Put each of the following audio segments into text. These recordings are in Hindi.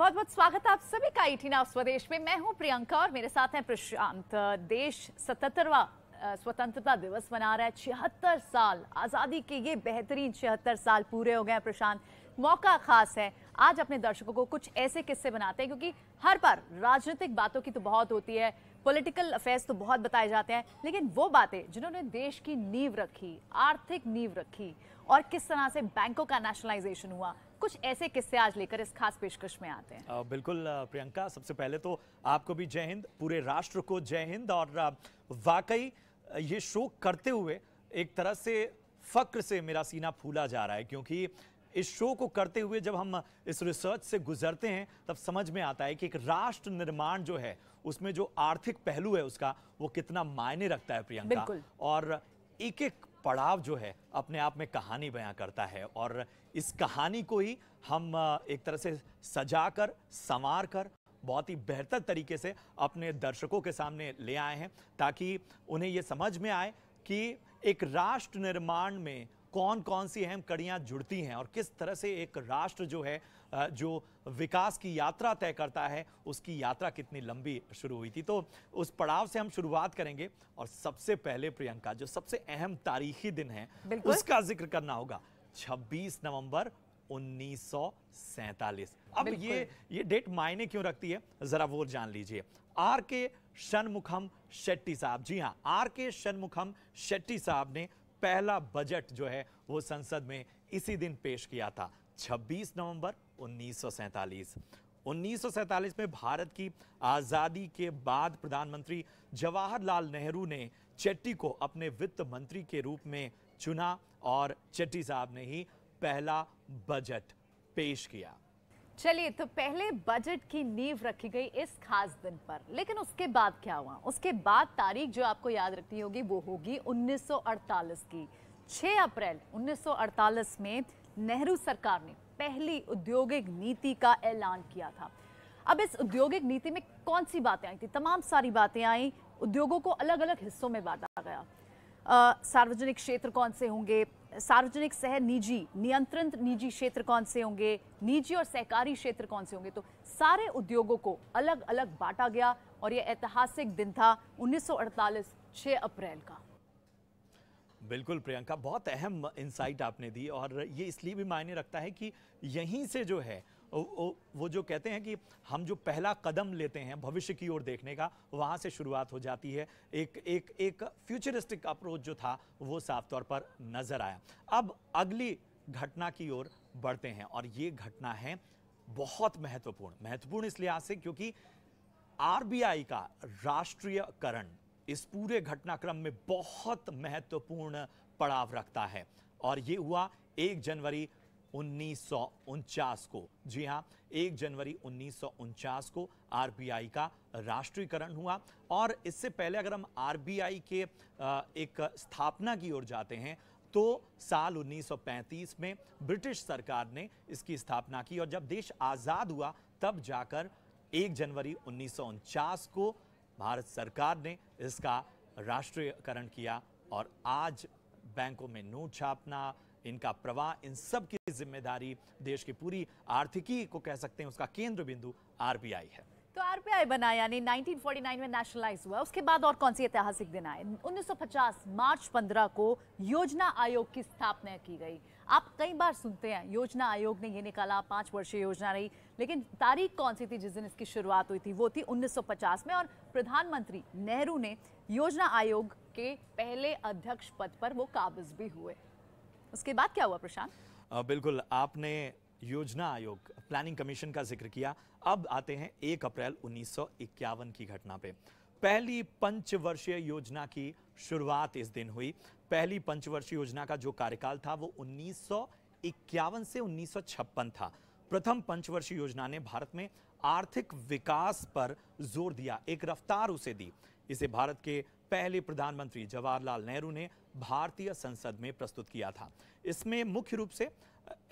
बहुत बहुत स्वागत है आप सभी का ईटी नाउ स्वदेश में। मैं हूं प्रियंका और मेरे साथ हैं प्रशांत। देश 77वां स्वतंत्रता दिवस मना रहा है। 76 साल आजादी के, ये बेहतरीन 76 साल पूरे हो गए हैं प्रशांत। मौका खास है, आज अपने दर्शकों को कुछ ऐसे किस्से बनाते हैं, क्योंकि हर बार राजनीतिक बातों की तो बहुत होती है, पॉलिटिकल अफेयर्स तो बहुत बताए जाते हैं, लेकिन वो बातें जिन्होंने देश की नींव रखी, आर्थिक नींव रखी और किस तरह से बैंकों का नेशनलाइजेशन हुआ, कुछ ऐसे किस्से आज लेकर इस खास पेशकश में आते हैं। बिल्कुल प्रियंका, सबसे पहले तो आपको भी जय हिंद, पूरे राष्ट्र को जय हिंद। और वाकई ये शो करते हुए एक तरह से फक्र से मेरा सीना फूला जा रहा है, क्योंकि इस शो को करते हुए जब हम इस रिसर्च से गुजरते हैं तब समझ में आता है कि एक राष्ट्र निर्माण जो है उसमें जो आर्थिक पहलू है उसका वो कितना मायने रखता है प्रियंका। और एक एक पड़ाव जो है अपने आप में कहानी बयां करता है, और इस कहानी को ही हम एक तरह से सजाकर संवार कर बहुत ही बेहतर तरीके से अपने दर्शकों के सामने ले आए हैं, ताकि उन्हें ये समझ में आए कि एक राष्ट्र निर्माण में कौन कौन सी अहम कड़ियां जुड़ती हैं और किस तरह से एक राष्ट्र जो है जो विकास की यात्रा तय करता है उसकी यात्रा कितनी लंबी शुरू हुई थी। तो उस पड़ाव से हम शुरुआत करेंगे, और सबसे पहले प्रियंका जो सबसे अहम तारीखी दिन है उसका जिक्र करना होगा, 26 नवंबर 1947। अब ये डेट मायने क्यों रखती है जरा वो जान लीजिए। आर के षणमुखम शेट्टी साहब, जी हां, आर के षणमुखम शेट्टी साहब ने पहला बजट जो है वो संसद में इसी दिन पेश किया था, 26 नवंबर 1947। 1947 में भारत की आजादी के बाद प्रधानमंत्री जवाहरलाल नेहरू ने शेट्टी को अपने वित्त मंत्री के रूप में चुना, और शेट्टी साहब ने ही पहला बजट पेश किया। चलिए, तो पहले बजट की नींव रखी गई इस खास दिन पर, लेकिन उसके बाद क्या हुआ? उसके बाद तारीख जो आपको याद रखनी होगी वो होगी 1948 की। 6 अप्रैल 1948 में नेहरू सरकार ने पहली औद्योगिक नीति का ऐलान किया था। अब इस औद्योगिक नीति में कौन सी बातें आई थी? तमाम सारी बातें आई। उद्योगों को अलग अलग हिस्सों में बांटा गया। सार्वजनिक क्षेत्र कौन से होंगे, सार्वजनिक सह निजी, नियंत्रित निजी क्षेत्र कौन से होंगे, निजी और सहकारी क्षेत्र कौन से होंगे, तो सारे उद्योगों को अलग अलग बांटा गया। और यह ऐतिहासिक दिन था 1948 6 अप्रैल का। बिल्कुल प्रियंका, बहुत अहम इंसाइट आपने दी, और ये इसलिए भी मायने रखता है कि यहीं से जो है वो जो कहते हैं कि हम जो पहला कदम लेते हैं भविष्य की ओर देखने का, वहाँ से शुरुआत हो जाती है। एक फ्यूचरिस्टिक अप्रोच जो था वो साफ तौर पर नजर आया। अब अगली घटना की ओर बढ़ते हैं, और ये घटना है बहुत महत्वपूर्ण इस लिहाज से क्योंकि आरबीआई का राष्ट्रीयकरण इस पूरे घटनाक्रम में बहुत महत्वपूर्ण पड़ाव रखता है, और ये हुआ 1 जनवरी 1949 को। जी हां, 1 जनवरी 1949 को आरबीआई का राष्ट्रीयकरण हुआ। और इससे पहले अगर हम आरबीआई के एक स्थापना की ओर जाते हैं तो साल 1935 में ब्रिटिश सरकार ने इसकी स्थापना की, और जब देश आजाद हुआ तब जाकर 1 जनवरी 1949 को भारत सरकार ने इसका राष्ट्रीयकरण किया। और आज बैंकों में नोट छापना, इनका प्रवाह, इन सब की जिम्मेदारी देश की पूरी आर्थिकी को कह सकते हैं उसका केंद्र बिंदु आरबीआई है। तो आरबीआई बना, यानी 1949 में नेशनलाइज हुआ। उसके बाद और कौन सी ऐतिहासिक दिन आए? 1950 मार्च 15 को योजना आयोग की स्थापना की गई। आप कई बार सुनते हैं योजना आयोग ने ये निकाला, 5 वर्षीय योजना रही, लेकिन तारीख कौन सी थी जिस दिन इसकी शुरुआत हुई थी? वो थी 1950 में, और प्रधानमंत्री नेहरू ने योजना आयोग के पहले अध्यक्ष पद पर वो काबिज भी हुए। उसके बाद क्या हुआ प्रशांत? बिल्कुल, आपने योजना आयोग, प्लानिंग कमीशन का जिक्र किया। अब आते हैं 1 अप्रैल 1951 की घटना पे। पहली पंचवर्षीय योजना की शुरुआत इस दिन हुई। पहली पंचवर्षीय योजना का जो कार्यकाल था वो 1951 से 1956 था। प्रथम पंचवर्षीय योजना ने भारत में आर्थिक विकास पर जोर दिया, एक रफ्तार उसे दी। इसे भारत के पहले प्रधानमंत्री जवाहरलाल नेहरू ने भारतीय संसद में प्रस्तुत किया था। इसमें मुख्य रूप से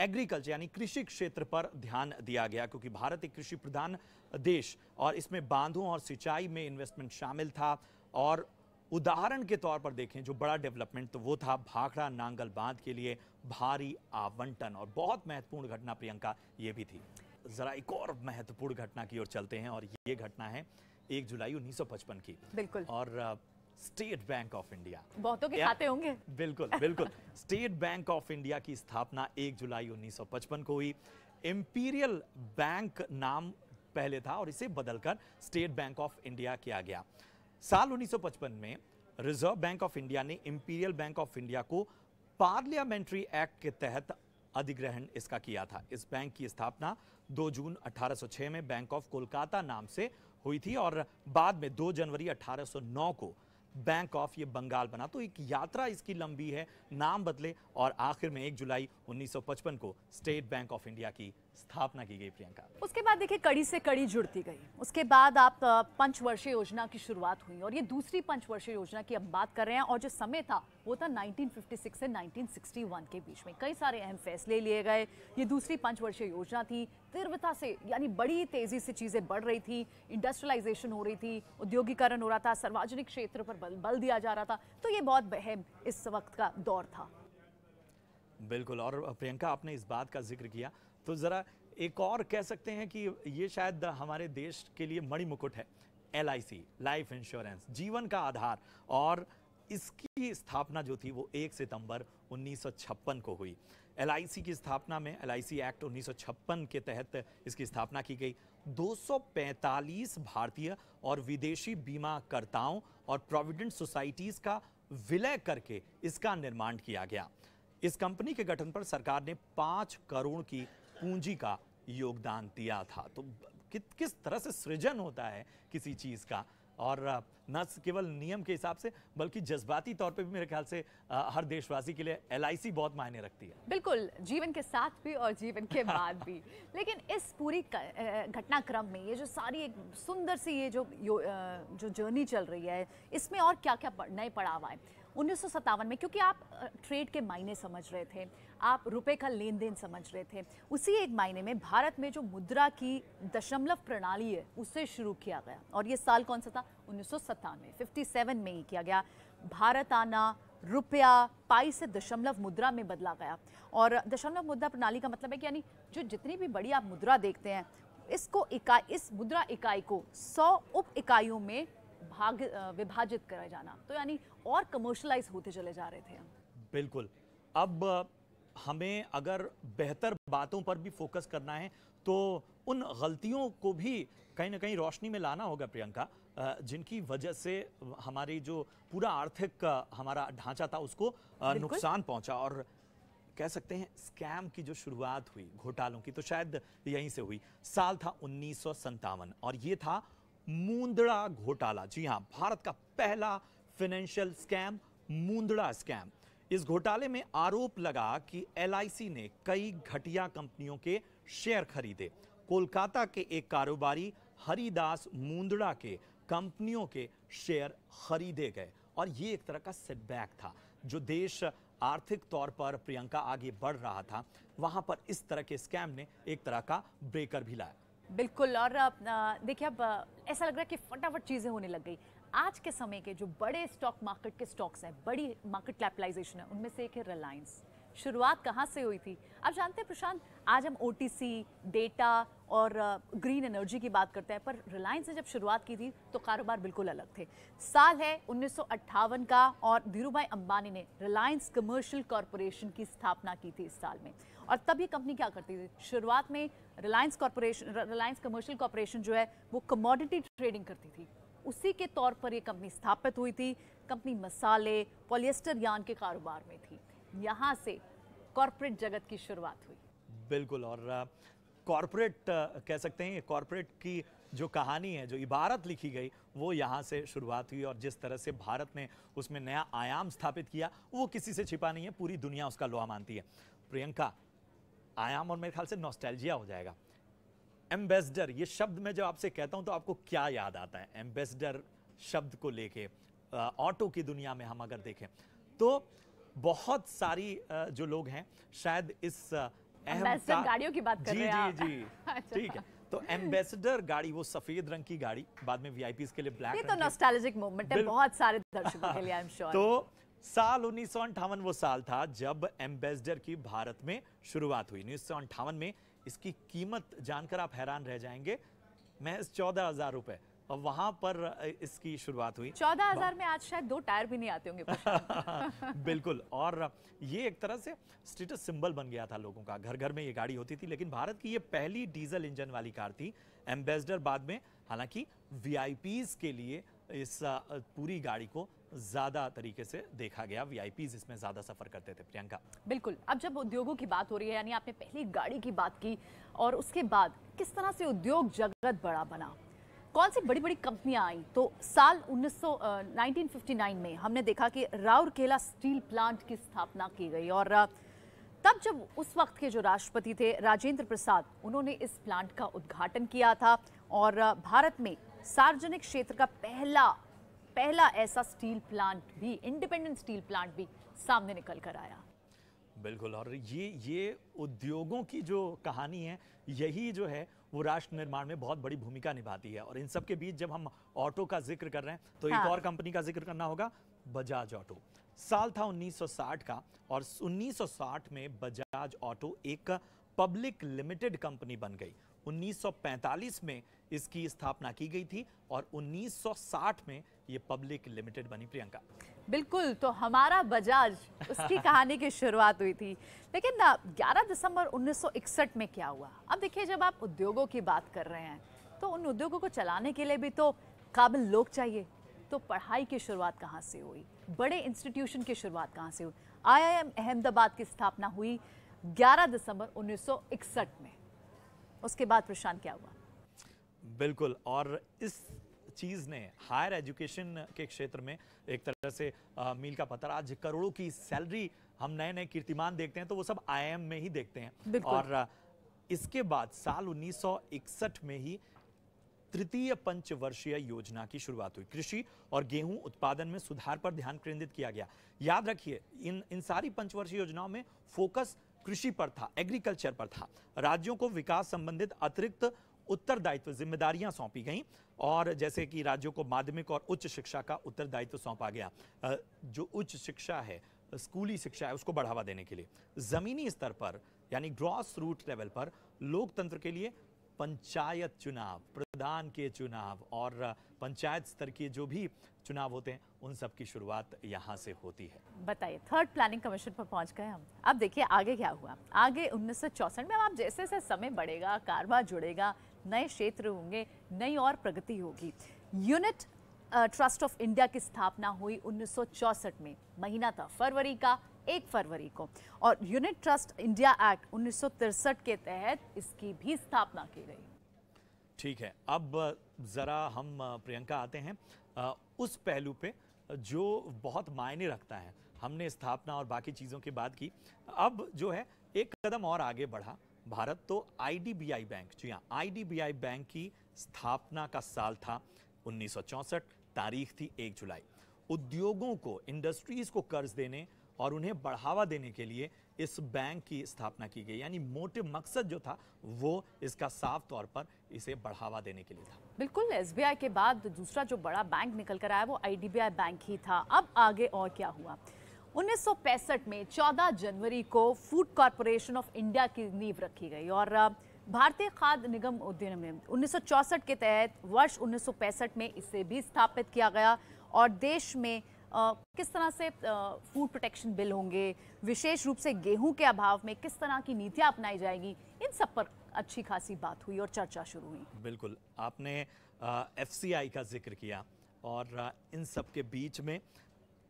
एग्रीकल्चर यानी कृषि क्षेत्र पर ध्यान दिया गया, क्योंकि भारत एक कृषि प्रधान देश, और इसमें बांधों और सिंचाई में इन्वेस्टमेंट शामिल था। और उदाहरण के तौर पर देखें जो बड़ा डेवलपमेंट तो वो था भाखड़ा नांगल बांध के लिए भारी आवंटन, और बहुत महत्वपूर्ण घटना प्रियंका ये भी थी। जरा एक और महत्वपूर्ण घटना की ओर चलते हैं और ये घटना है 1 जुलाई 1955 की। बिल्कुल। और स्टेट बैंक ऑफ इंडिया, बहुतों के खाते होंगे। बिल्कुल बिल्कुल। स्टेट बैंक ऑफ इंडिया की स्थापना 1 जुलाई 1955 को हुई। इंपीरियल बैंक नाम पहले था और इसे बदलकर स्टेट बैंक ऑफ इंडिया किया गया। साल 1955 में रिजर्व बैंक ऑफ इंडिया ने इंपीरियल बैंक ऑफ इंडिया को पार्लियामेंट्री एक्ट के तहत अधिग्रहण इसका किया था। इस बैंक की स्थापना 2 जून 1806 में बैंक ऑफ कोलकाता नाम से हुई थी और बाद में 2 जनवरी 1809 को बैंक ऑफ ये बंगाल बना। तो एक यात्रा इसकी लंबी है, नाम बदले और आखिर में 1 जुलाई 1955 को स्टेट बैंक ऑफ इंडिया की स्थापना की गई। प्रियंका, उसके बाद देखिए कड़ी से कड़ी जुड़ती गई। उसके बाद आप पंचवर्षीय योजना की शुरुआत हुई और ये दूसरी पंचवर्षीय योजना की हम बात कर रहे हैं और जो समय था वो था 1956 से 1961 के बीच में। कई सारे अहम फैसले लिए गए। ये दूसरी पंचवर्षीय योजना थी। तीव्रता से यानी बड़ी तेजी से चीजें बढ़ रही थी, इंडस्ट्रियलाइजेशन हो रही थी, उद्योगीकरण हो रहा था, सार्वजनिक क्षेत्र पर बल दिया जा रहा था। तो ये बहुत अहम इस वक्त का दौर था। बिल्कुल। और प्रियंका, आपने इस बात का जिक्र किया तो जरा एक और कह सकते हैं कि ये शायद हमारे देश के लिए मणि मुकुट है। LIC, लाइफ इंश्योरेंस, जीवन का आधार, और इसकी स्थापना जो थी वो 1 सितंबर 1956 को हुई। LIC की स्थापना में LIC एक्ट 1956 के तहत इसकी स्थापना की गई। 245 भारतीय और विदेशी बीमाकर्ताओं और प्रोविडेंट सोसाइटीज का विलय करके इसका निर्माण किया गया। इस कंपनी के गठन पर सरकार ने 5 करोड़ की पूंजी का योगदान दिया था। तो किस तरह से सृजन होता है किसी चीज का, और न केवल नियम के हिसाब से बल्कि जज्बाती तौर पे भी मेरे ख्याल से हर देशवासी के लिए LIC बहुत मायने रखती है। बिल्कुल, जीवन के साथ भी और जीवन के बाद भी। लेकिन इस पूरी घटनाक्रम में ये जो सारी एक सुंदर सी ये जो जर्नी चल रही है, इसमें और क्या क्या नए पड़ाव आए 1957 में, क्योंकि आप ट्रेड के मायने समझ रहे थे, आप रुपए का लेन देन समझ रहे थे। उसी एक मायने में भारत में जो मुद्रा की दशमलव प्रणाली है उसे शुरू किया गया। और ये साल कौन सा था? 1997, 57 में ही किया गया। भारत आना, रुपया पाई से दशमलव मुद्रा में बदला गया। और दशमलव मुद्रा प्रणाली का मतलब है कि यानी जो जितनी भी बड़ी आप मुद्रा देखते हैं, इस मुद्रा इकाई को 100 उप इकाइयों में विभाजित करा जाना। तो यानी और कमर्शलाइज होते चले जा रहे थे हम। बिल्कुल। अब हमें अगर बेहतर बातों पर भी फोकस करना है तो उन गलतियों को भी कहीं ना कहीं रोशनी में लाना होगा प्रियंका, जिनकी वजह से हमारी जो पूरा आर्थिक हमारा ढांचा था उसको नुकसान पहुंचा। और कह सकते हैं स्कैम की जो शुरुआत हुई, घोटालों की, तो शायद यहीं से हुई। साल था 1957 और ये था मुंद्रा घोटाला। जी हां, भारत का पहला फाइनेंशियल स्कैम, मुंद्रा स्कैम। इस घोटाले में आरोप लगा कि LIC ने कई घटिया कंपनियों के शेयर खरीदे। कोलकाता के एक कारोबारी हरिदास मुंद्रा के कंपनियों के शेयर खरीदे गए और ये एक तरह का सेटबैक था। जो देश आर्थिक तौर पर प्रियंका आगे बढ़ रहा था, वहां पर इस तरह के स्कैम ने एक तरह का ब्रेकर भी लाया। बिल्कुल। और देखिए अब ऐसा लग रहा है कि फटाफट चीज़ें होने लग गई। आज के समय के जो बड़े स्टॉक मार्केट के स्टॉक्स हैं, बड़ी मार्केट कैपिटलाइजेशन है, उनमें से एक है रिलायंस। शुरुआत कहाँ से हुई थी? आप जानते हैं प्रशांत, आज हम OTC, डेटा और ग्रीन एनर्जी की बात करते हैं, पर रिलायंस ने जब शुरुआत की थी तो कारोबार बिल्कुल अलग थे। साल है 1958 का और धीरूभाई अंबानी ने रिलायंस कमर्शियल कॉरपोरेशन की स्थापना की थी इस साल में। और तब ये कंपनी क्या करती थी? शुरुआत में रिलायंस कमर्शियल कॉरपोरेशन जो है वो कमोडिटी ट्रेडिंग करती थी। उसी के तौर पर ये कंपनी स्थापित हुई थी। कंपनी मसाले, पॉलिएस्टर यार्न के कारोबार में थी। यहाँ से कॉर्पोरेट जगत की शुरुआत हुई। बिल्कुल। और कॉर्पोरेट कह सकते हैं, कॉर्पोरेट की जो कहानी है, जो इबारत लिखी गई, वो यहाँ से शुरुआत हुई। और जिस तरह से भारत ने उसमें नया आयाम स्थापित किया, वो किसी से छिपा नहीं है, पूरी दुनिया उसका लोहा मानती है। प्रियंका, आयाम और मेरे ख्याल से नॉस्टैल्जिया हो जाएगा। एम्बेसडर, ये शब्द मैं जब आपसे कहता हूं तो आपको क्या याद आता है? एम्बेसडर शब्द को लेके ऑटो की दुनिया में हम अगर देखें तो बहुत सारी जो लोग हैं शायद इस एम्बेसडर गाड़ियों की बात कर रहे हैं आप। जी अच्छा। ठीक है। तो एम्बेसडर गाड़ी, वो सफेद रंग की गाड़ी, बाद में VIPs के लिए ब्लैक। ये तो नॉस्टैल्जिक मोमेंट है बहुत सारे दर्शकों के लिए, आई एम श्योर। तो साल 1958 वो साल था जब एम्बेसडर की भारत में शुरुआत हुई। 1958 में इसकी कीमत जानकर आप हैरान रह जाएंगे, महज 14,000 रुपए, और वहां पर इसकी शुरुआत हुई। 14,000 में आज शायद 2 टायर भी नहीं आते होंगे। बिल्कुल, और ये एक तरह से स्टेटस सिंबल बन गया था लोगों का, घर घर में ये गाड़ी होती थी। लेकिन भारत की ये पहली डीजल इंजन वाली कार थी एम्बेसडर। बाद में हालांकि वीआईपीज के लिए इस पूरी गाड़ी को ज्यादा तरीके से देखा गया, वीआईपीज इसमें ज्यादा सफर करते थे। प्रियंका, बिल्कुल, अब जब उद्योगों की बात हो रही है, यानी आपने पहली गाड़ी की बात की और उसके बाद किस तरह से उद्योग जगत बड़ा बना, कौन सी बड़ी बड़ी कंपनियां आई, तो साल 1959 में हमने देखा कि राउरकेला स्टील प्लांट की स्थापना की गई। और तब जब उस वक्त के जो राष्ट्रपति थे राजेंद्र प्रसाद, उन्होंने इस प्लांट का उद्घाटन किया था और भारत में सार्वजनिक क्षेत्र का पहला ऐसा स्टील प्लांट भी, इंडिपेंडेंट स्टील प्लांट भी सामने निकल कर आया। बिल्कुल, और ये उद्योगों की जो कहानी है, यही जो है वो राष्ट्र निर्माण में बहुत बड़ी भूमिका निभाती है। और इन सब के बीच जब हम ऑटो का जिक्र कर रहे हैं तो एक और कंपनी का जिक्र करना होगा, बजाज ऑटो। साल था 1960 का, और 1960 में बजाज ऑटो एक पब्लिक लिमिटेड कंपनी बन गई। 1945 में इसकी स्थापना की गई थी और 1960 में ये पब्लिक लिमिटेड बनी। प्रियंका, बिल्कुल, तो हमारा बजाज, उसकी कहानी की शुरुआत हुई थी। लेकिन 11 दिसंबर 1961 में क्या हुआ? अब देखिए, जब आप उद्योगों की बात कर रहे हैं तो उन उद्योगों को चलाने के लिए भी तो काबिल लोग चाहिए। तो पढ़ाई की शुरुआत कहाँ से हुई, बड़े इंस्टीट्यूशन की शुरुआत कहाँ से हुई? IIM अहमदाबाद की स्थापना हुई 11 दिसंबर 1961 में। उसके बाद प्रशांत क्या हुआ? बिल्कुल, और इस चीज ने हायर एजुकेशन के क्षेत्र में एक तरह से मील का पत्थर। आज करोड़ों की सैलरी हम नए नए कीर्तिमान देखते हैं तो वो सब IIM में ही देखते हैं। और इसके बाद साल 1961 में ही तृतीय पंचवर्षीय योजना की शुरुआत हुई। कृषि और गेहूं उत्पादन में सुधार पर ध्यान केंद्रित किया गया। याद रखिए, इन सारी पंचवर्षीय योजनाओं में फोकस कृषि पर था, एग्रीकल्चर पर था। राज्यों को विकास संबंधित अतिरिक्त उत्तरदायित्व, जिम्मेदारियां सौंपी गईं, और जैसे कि राज्यों को माध्यमिक और उच्च शिक्षा का उत्तरदायित्व सौंपा गया। जो उच्च शिक्षा है, स्कूली शिक्षा है, उसको बढ़ावा देने के लिए जमीनी स्तर पर यानी ग्रॉस रूट लेवल पर लोकतंत्र के लिए पंचायत चुनाव, प्रधान के चुनाव और पंचायत स्तर के जो भी चुनाव होते हैं, उन सब की शुरुआत यहाँ से होती है। बताइए, थर्ड प्लानिंग कमीशन पर पहुंच गए हम। अब देखिए आगे क्या हुआ। आगे 1964 में, अब जैसे जैसे समय बढ़ेगा, कारवा जुड़ेगा, नए क्षेत्र होंगे, नई और प्रगति होगी। यूनिट ट्रस्ट ऑफ इंडिया की स्थापना हुई 1964 में। महीना था फरवरी का, 1 फरवरी को, और यूनिट ट्रस्ट इंडिया एक्ट 1963 के तहत इसकी भी स्थापना की गई। ठीक है, अब जरा हम प्रियंका आते हैं उस पहलू पे जो बहुत मायने रखता है। हमने स्थापना और बाकी चीजों की बात की, अब जो है एक कदम और आगे बढ़ा भारत, तो IDBI बैंक, जी हाँ, IDBI बैंक की स्थापना का साल था 1964, तारीख थी 1 जुलाई। उद्योगों को, इंडस्ट्रीज को कर्ज देने और उन्हें बढ़ावा देने के लिए इस बैंक की स्थापना की गई। यानी मोटे मकसद जो था वो इसका साफ तौर पर इसे बढ़ावा देने के लिए था। बिल्कुल, SBI के बाद दूसरा जो बड़ा बैंक निकल कर आया वो IDBI बैंक ही था। अब आगे और क्या हुआ? 1965 में 14 जनवरी को फूड कॉर्पोरेशन ऑफ इंडिया की नींव रखी गई और भारतीय खाद्य निगम अधिनियम 1964 के तहत वर्ष 1965 में इसे भी स्थापित किया गया। और देश में किस तरह से फूड प्रोटेक्शन बिल होंगे, विशेष रूप से गेहूं के अभाव में किस तरह की नीतियां अपनाई जाएगी, इन सब पर अच्छी खासी बात हुई और चर्चा शुरू हुई। बिल्कुल, आपने FCI का जिक्र किया और इन सब के बीच में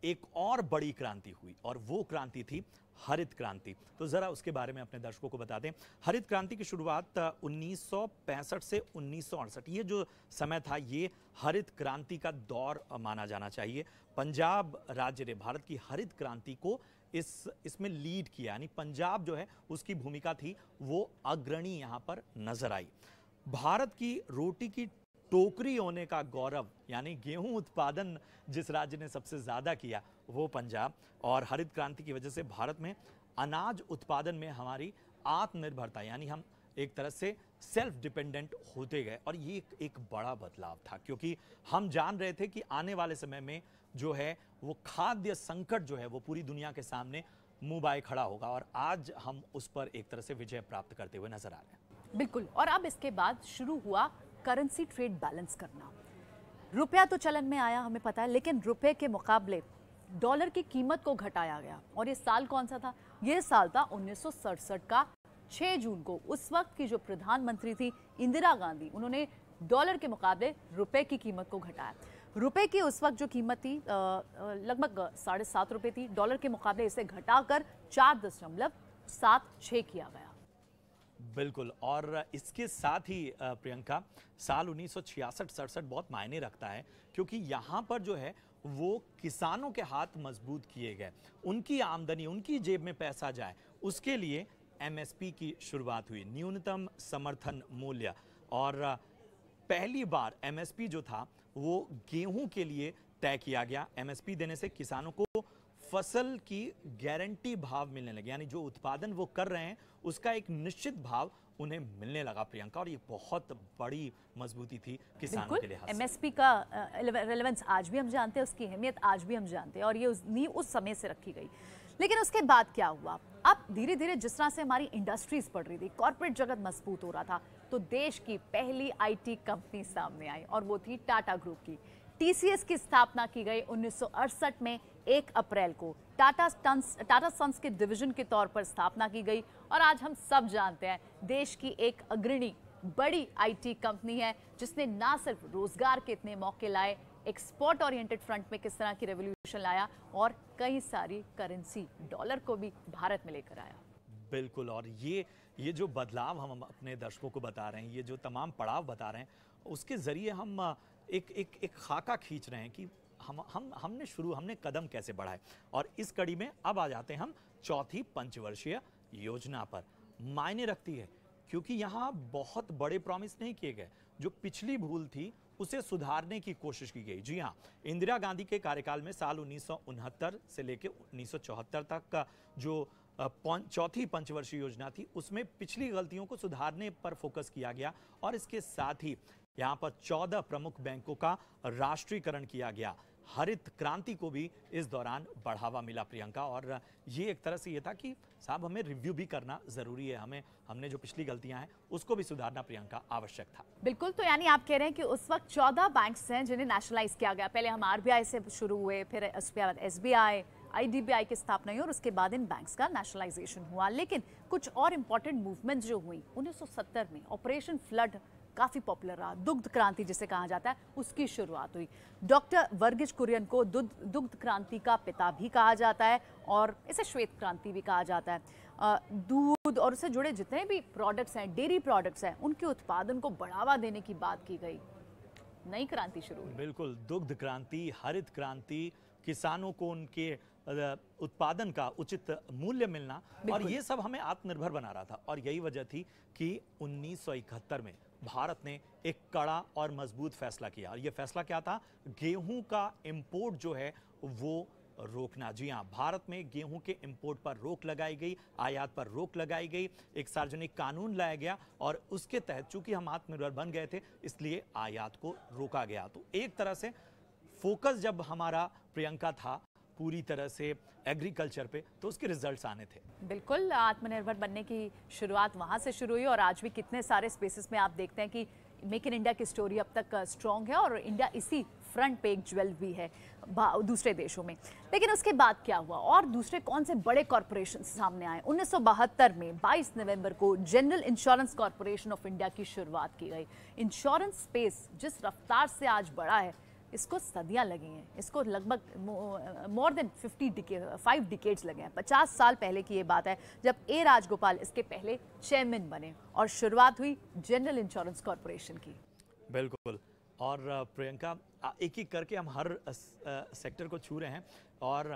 एक और बड़ी क्रांति हुई और वो क्रांति थी हरित क्रांति। तो जरा उसके बारे में अपने दर्शकों को बता दें। हरित क्रांति की शुरुआत 1965 से 1968, ये जो समय था ये हरित क्रांति का दौर माना जाना चाहिए। पंजाब राज्य ने भारत की हरित क्रांति को इसमें लीड किया, यानी पंजाब जो है उसकी भूमिका थी वो अग्रणी यहाँ पर नजर आई। भारत की रोटी की टोकरी होने का गौरव, यानी गेहूं उत्पादन जिस राज्य ने सबसे ज्यादा किया वो पंजाब, और हरित क्रांति की वजह से भारत में अनाज उत्पादन में हमारी आत्मनिर्भरता, यानी हम एक तरह से सेल्फ डिपेंडेंट होते गए। और ये एक बड़ा बदलाव था, क्योंकि हम जान रहे थे कि आने वाले समय में जो है वो खाद्य संकट जो है वो पूरी दुनिया के सामने मुंह बाए खड़ा होगा, और आज हम उस पर एक तरह से विजय प्राप्त करते हुए नजर आ रहे हैं। बिल्कुल। और अब इसके बाद शुरू हुआ करेंसी ट्रेड बैलेंस करना। रुपया तो चलन में आया, हमें पता है, लेकिन रुपए के मुकाबले डॉलर की कीमत को घटाया गया। और ये साल कौन सा था? ये साल था 1967 का 6 जून को। उस वक्त की जो प्रधानमंत्री थी इंदिरा गांधी, उन्होंने डॉलर के मुकाबले रुपए की कीमत को घटाया। रुपए की उस वक्त जो कीमत थी लगभग 7.5 रुपए थी। डॉलर के मुकाबले इसे घटाकर 4.76 किया गया। बिल्कुल। और इसके साथ ही प्रियंका, साल 1966-67 बहुत मायने रखता है, क्योंकि यहाँ पर जो है वो किसानों के हाथ मजबूत किए गए। उनकी आमदनी, उनकी जेब में पैसा जाए, उसके लिए एमएसपी की शुरुआत हुई, न्यूनतम समर्थन मूल्य। और पहली बार एमएसपी जो था वो गेहूं के लिए तय किया गया। एमएसपी देने से किसानों को फसल की गारंटी भाव मिलने लगे, यानी जो उत्पादन वो कर रहे हैं उसका एक निश्चित भाव उन्हें मिलने लगा प्रियंका। और ये बहुत बड़ी मजबूती थी किसानों के लिए। एमएसपी का रेलेवेंस आज भी हम जानते हैं, उसकी अहमियत आज भी हम जानते हैं, और ये नींव उस समय से रखी गई। लेकिन उसके बाद क्या हुआ? अब धीरे धीरे जिस तरह से हमारी इंडस्ट्रीज बढ़ रही थी, कॉर्पोरेट जगत मजबूत हो रहा था, तो देश की पहली आईटी कंपनी सामने आई, और वो थी टाटा ग्रुप की। टीसीएस की स्थापना की गई 1968 में 1 अप्रैल को। टाटा सन्स के डिवीजन के तौर पर स्थापना की गई, और आज हम सब जानते हैं देश की एक अग्रणी बड़ी आईटी कंपनी है, जिसने ना सिर्फ रोजगार के इतने मौके लाए, एक्सपोर्ट ओरिएंटेड फ्रंट में किस तरह की रेवोल्यूशन लाया, और कई सारी करेंसी डॉलर को भी भारत में लेकर आया। बिल्कुल। और ये जो बदलाव हम अपने दर्शकों को बता रहे हैं, ये जो तमाम पड़ाव बता रहे हैं, उसके जरिए हम एक खाका खींच रहे हैं कि हमने कदम कैसे बढ़ाए। और इस कड़ी में अब आ जाते हैं हम चौथी पंचवर्षीय योजना पर। मायने रखती है, क्योंकि यहाँ बहुत बड़े प्रॉमिस नहीं किए गए। जो पिछली भूल थी उसे सुधारने की कोशिश की गई। जी हाँ, इंदिरा गांधी के कार्यकाल में साल 1969 से लेकर 1974 तक का जो चौथी पंचवर्षीय योजना थी, उसमें पिछली गलतियों को सुधारने पर फोकस किया गया। और इसके साथ ही यहाँ पर 14 प्रमुख बैंकों का राष्ट्रीयकरण किया गया। हरित क्रांति को भी इस दौरान बढ़ावा मिला प्रियंका। और ये एक तरह से ये था कि साहब हमें रिव्यू भी करना जरूरी है, हमने जो पिछली गलतियां हैं उसको भी सुधारना प्रियंका आवश्यक था। बिल्कुल। तो यानी आप कह रहे हैं कि उस वक्त 14 बैंक्स हैं जिन्हें नेशनलाइज किया गया। पहले हम आरबीआई से शुरू हुए, फिर उसके बाद एसबीआई, आईडीबीआई की स्थापना हुई, और उसके बाद इन बैंक्स का नेशनलाइजेशन हुआ। लेकिन कुछ और इंपॉर्टेंट मूवमेंट्स जो हुई 1970 में, ऑपरेशन फ्लड काफी पॉपुलर रहा। दुग्ध क्रांति जिसे कहा जाता है, उसकी शुरुआत हुई। डॉक्टर वर्गीज कुरियन को दुग्ध क्रांति का पिता भी कहा जाता है, और इसे श्वेत क्रांति भी कहा जाता है। दूध और उससे जुड़े जितने भी प्रोडक्ट्स हैं, डेयरी प्रोडक्ट्स हैं, उनके उत्पादन को बढ़ावा देने की बात की गई। नई क्रांति शुरू हुई। बिल्कुल। दुग्ध क्रांति, हरित क्रांति, किसानों को उनके उत्पादन का उचित मूल्य मिलना, और ये सब हमें आत्मनिर्भर बना रहा था। और यही वजह थी कि 1971 में भारत ने एक कड़ा और मजबूत फैसला किया। और ये फैसला क्या था? गेहूं का इंपोर्ट जो है वो रोकना। जी हाँ, भारत में गेहूं के इंपोर्ट पर रोक लगाई गई, आयात पर रोक लगाई गई। एक सार्वजनिक कानून लाया गया, और उसके तहत चूंकि हम आत्मनिर्भर बन गए थे, इसलिए आयात को रोका गया। तो एक तरह से फोकस जब हमारा प्रियंका था पूरी तरह से एग्रीकल्चर पे, तो उसके रिजल्ट्स आने थे। बिल्कुल। आत्मनिर्भर बनने की शुरुआत वहां से शुरू हुई, और आज भी कितने सारे स्पेसेस में आप देखते हैं कि मेक इन इंडिया की स्टोरी अब तक स्ट्रॉन्ग है, और इंडिया इसी फ्रंट पे एक ज्वेल भी है दूसरे देशों में। लेकिन उसके बाद क्या हुआ, और दूसरे कौन से बड़े कॉरपोरेशन सामने आए? 1972 में 22 नवंबर को general insurance corporation of India की शुरुआत की गई। इंश्योरेंस स्पेस जिस रफ्तार से आज बढ़ा है, इसको सदियां लगी हैं। इसको लगभग मोर देन 5 डिकेड्स लगे हैं। 50 साल पहले की ये बात है, जब ए राजगोपाल इसके पहले चेयरमैन बने, और शुरुआत हुई जनरल इंश्योरेंस कॉरपोरेशन की। बिल्कुल। और प्रियंका, एक एक करके हम हर सेक्टर को छू रहे हैं। और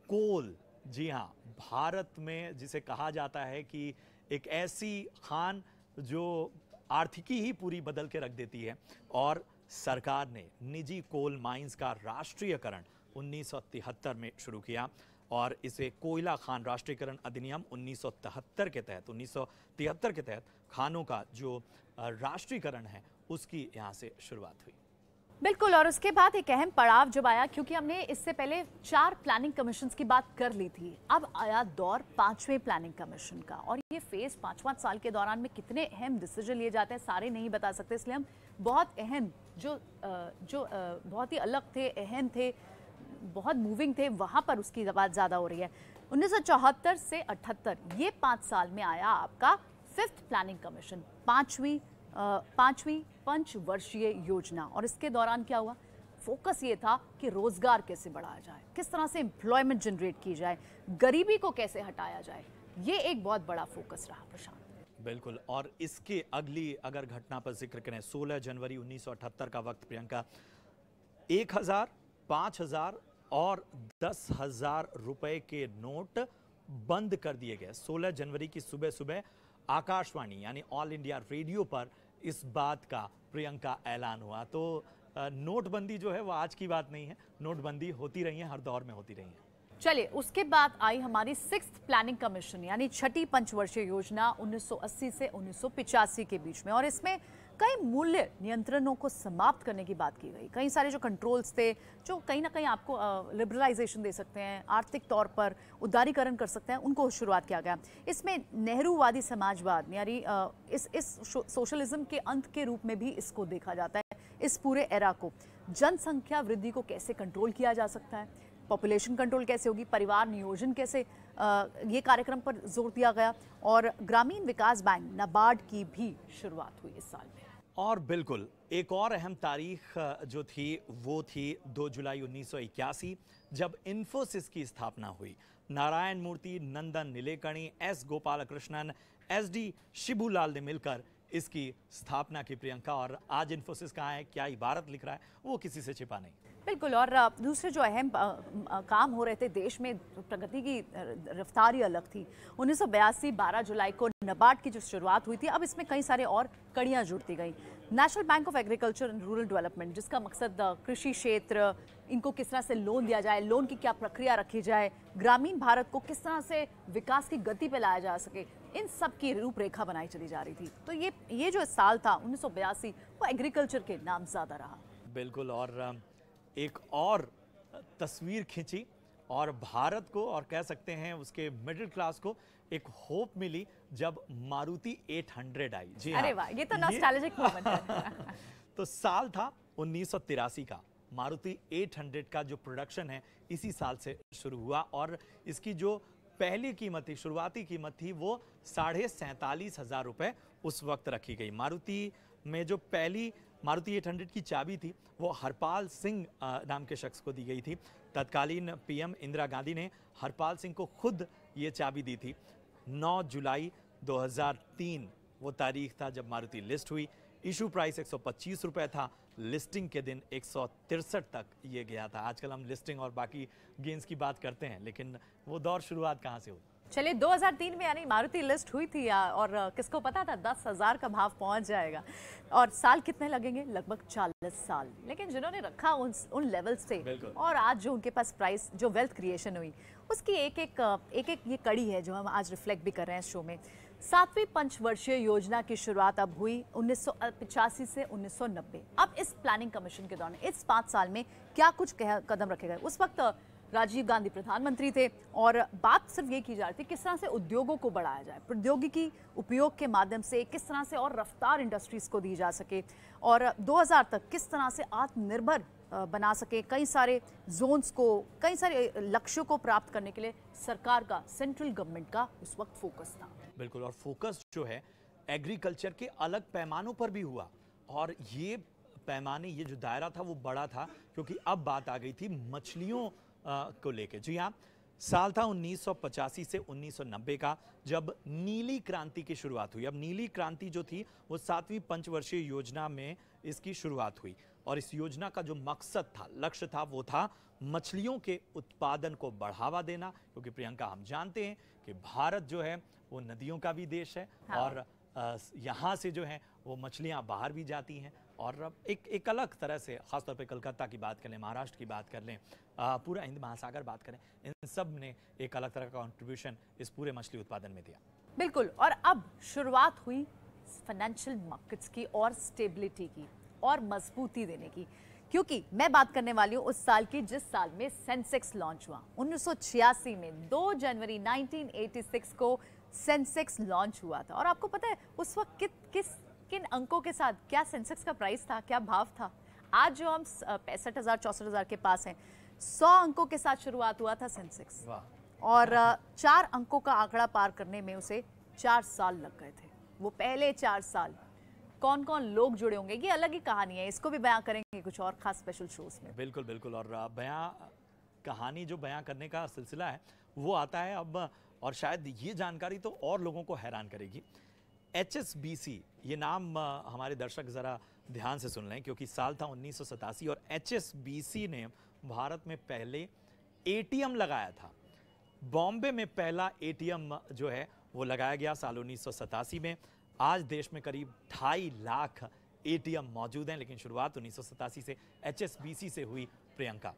कोल, जी हाँ, भारत में जिसे कहा जाता है कि एक ऐसी खान जो आर्थिकी ही पूरी बदल के रख देती है। और सरकार ने निजी कोल माइंस का राष्ट्रीयकरण 1973 में शुरू किया। और इसे कोयला खान राष्ट्रीयकरण अधिनियम 1973 के तहत खानों का जो राष्ट्रीयकरण है उसकी यहाँ से शुरुआत हुई। बिल्कुल, और उसके बाद एक अहम पड़ाव जब आया, क्योंकि हमने इससे पहले 4 प्लानिंग कमीशंस की बात कर ली थी, अब आया दौर 5वें प्लानिंग कमीशन का। और ये फेज 5वां साल के दौरान में कितने अहम डिसीजन लिए जाते हैं सारे नहीं बता सकते, इसलिए हम बहुत अहम जो बहुत ही अलग थे, अहम थे, बहुत मूविंग थे, वहां पर उसकी बात ज्यादा हो रही है। 1974 से 78 ये 5 साल में आया आपका 5th प्लानिंग कमीशन, पांचवी पंचवर्षीय योजना। और इसके दौरान क्या हुआ, फोकस ये था कि रोजगार कैसे बढ़ाया जाए, किस तरह से एम्प्लॉयमेंट जनरेट की जाए, गरीबी को कैसे हटाया जाए, ये एक बहुत बड़ा फोकस रहा प्रशांत। बिल्कुल, और इसके अगली अगर घटना पर जिक्र करें, 16 जनवरी 1978 का वक्त प्रियंका, 1000, 5000 और 10,000 रुपए के नोट बंद कर दिए गए। 16 जनवरी की सुबह सुबह आकाशवाणी यानी ऑल इंडिया रेडियो पर इस बात का प्रियंका ऐलान हुआ। तो नोटबंदी जो है वो आज की बात नहीं है, नोटबंदी होती रही है, हर दौर में होती रही है। चलिए, उसके बाद आई हमारी 6th प्लानिंग कमीशन यानी 6ठी पंचवर्षीय योजना 1980 से 1985 के बीच में। और इसमें कई मूल्य नियंत्रणों को समाप्त करने की बात की गई। कई सारे जो कंट्रोल्स थे जो कहीं ना कहीं आपको लिबरलाइजेशन दे सकते हैं, आर्थिक तौर पर उदारीकरण कर सकते हैं, उनको शुरुआत किया गया। इसमें नेहरूवादी समाजवाद यानी इस सोशलिज्म के अंत के रूप में भी इसको देखा जाता है। इस पूरे एरा को जनसंख्या वृद्धि को कैसे कंट्रोल किया जा सकता है, पॉपुलेशन कंट्रोल कैसे होगी, परिवार नियोजन कैसे, ये कार्यक्रम पर जोर दिया गया। और ग्रामीण विकास बैंक नाबार्ड की भी शुरुआत हुई इस साल में। और बिल्कुल एक और अहम तारीख जो थी वो थी 2 जुलाई 1981, जब इन्फोसिस की स्थापना हुई। नारायण मूर्ति, नंदन नीलेकणी, एस गोपालकृष्णन, SD शिबूलाल ने मिलकर इसकी स्थापना की प्रियंका। और आज इन्फोसिस कहाँ है, क्या इबारत लिख रहा है, वो किसी से छिपा नहीं। बिल्कुल, और दूसरे जो अहम काम हो रहे थे देश में, प्रगति की रफ्तार ही अलग थी। 1982 12 जुलाई को नाबार्ड की जो शुरुआत हुई थी, अब इसमें कई सारे और कड़ियां जुड़ती गई। National bank of agriculture and rural development, जिसका मकसद कृषि क्षेत्र, इनको किस तरह से लोन दिया जाए, लोन की क्या प्रक्रिया रखी जाए, ग्रामीण भारत को किस तरह से विकास की गति पे लाया जा सके, इन सब की रूपरेखा बनाई चली जा रही थी। तो ये जो साल था 1982, वो एग्रीकल्चर के नाम ज्यादा रहा। बिल्कुल, और एक और तस्वीर खींची और भारत को, और कह सकते हैं उसके मिडिल क्लास को, एक होप मिली जब मारुति 800 आई। जी अरे वाह, ये तो नॉस्टैल्जिक मोमेंट है। तो साल था 1983 का। मारुति 800 का जो प्रोडक्शन है इसी साल से शुरू हुआ, और इसकी जो पहली कीमत थी, शुरुआती कीमत थी, वो 47,500 रुपए उस वक्त रखी गई। मारुति में जो पहली मारुति 800 की चाबी थी वो हरपाल सिंह नाम के शख्स को दी गई थी। तत्कालीन PM इंदिरा गांधी ने हरपाल सिंह को खुद ये चाबी दी थी। 9 जुलाई 2003 वो तारीख था जब मारुति लिस्ट हुई। इशू प्राइस 125 रुपए था, लिस्टिंग के दिन 163 तक ये गया था। आजकल हम लिस्टिंग और बाकी गेंस की बात करते हैं, लेकिन वो दौर शुरुआत कहाँ से हुई? चलिए, 2003 में यानी मारुति लिस्ट हुई थी, और किसको पता था 10,000 का भाव पहुंच जाएगा। और साल कितने लगेंगे? लगभग 40 साल। लेकिन जिन्होंने रखा उन लेवल से, और आज जो उनके पास प्राइस, जो वेल्थ क्रिएशन हुई, उसकी एक एक ये कड़ी है जो हम आज रिफ्लेक्ट भी कर रहे हैं इस शो में। 7वीं पंचवर्षीय योजना की शुरुआत अब हुई 1985 से 1990। अब इस प्लानिंग कमीशन के दौरान इस 5 साल में क्या कुछ कदम रखे गए? उस वक्त राजीव गांधी प्रधानमंत्री थे, और बात सिर्फ ये की जा रही थी किस तरह से उद्योगों को बढ़ाया जाए, प्रौद्योगिकी उपयोग के माध्यम से किस तरह से और रफ्तार इंडस्ट्रीज को दी जा सके, और 2000 तक किस तरह से आत्मनिर्भर बना सके। कई सारे जोन्स को, कई सारे लक्ष्यों को प्राप्त करने के लिए सरकार का, सेंट्रल गवर्नमेंट का उस वक्त फोकस था। बिल्कुल, और फोकस जो है एग्रीकल्चर के अलग पैमानों पर भी हुआ, और ये पैमाने, ये जो दायरा था वो बड़ा था, क्योंकि अब बात आ गई थी मछलियों को लेके। जी हाँ, साल था 1985 से 1990 का, जब नीली क्रांति की शुरुआत हुई। अब नीली क्रांति जो थी वो 7वीं पंचवर्षीय योजना में इसकी शुरुआत हुई, और इस योजना का जो मकसद था, लक्ष्य था, वो था मछलियों के उत्पादन को बढ़ावा देना। क्योंकि प्रियंका, हम जानते हैं कि भारत जो है वो नदियों का भी देश है, और यहाँ से जो है वो मछलियाँ बाहर भी जाती हैं, और अब एक अलग तरह से, खासतौर पे कलकत्ता की बात कर लें, महाराष्ट्र की बात कर लें, पूरा हिंद महासागर बात करें, इन सब ने एक अलग तरह का कंट्रीब्यूशन इस पूरे मछली उत्पादन में दिया। बिल्कुल। और अब शुरुआत हुई फाइनेंशियल मार्केट्स की और स्टेबिलिटी की और मजबूती देने की, क्योंकि मैं बात करने वाली हूं उस साल की जिस साल में सेंसेक्स लॉन्च हुआ। 1986 में 2 जनवरी 1986 को सेंसेक्स लॉन्च हुआ था। और आपको पता है उस वक्त किन अंकों के साथ क्या सेंसेक्स का प्राइस था, क्या भाव था? आज जो हम 65,000 64,000 के पास हैं, 100 अंकों के साथ शुरुआत हुआ था सेंसेक्स। और 4 अंकों का आंकड़ा पार करने में उसे 4 साल लग गए थे। वो पहले 4 साल कौन कौन लोग जुड़े होंगे, ये अलग ही कहानी है, इसको भी बयां करेंगे कुछ और खास स्पेशल शोज में। बिल्कुल बिल्कुल। और बयां कहानी जो बयां करने का सिलसिला है वो आता है अब, और शायद ये जानकारी तो और लोगों को हैरान करेगी। HSBC, ये नाम हमारे दर्शक जरा ध्यान से सुन लें, क्योंकि साल था 1987 और HSBC ने भारत में पहले ATM लगाया था। बॉम्बे में पहला ATM जो है वो लगाया गया साल 1987 में। आज देश में करीब 2.5 लाख ATM मौजूद हैं, लेकिन शुरुआत 1987 से HSBC से हुई। प्रियंका।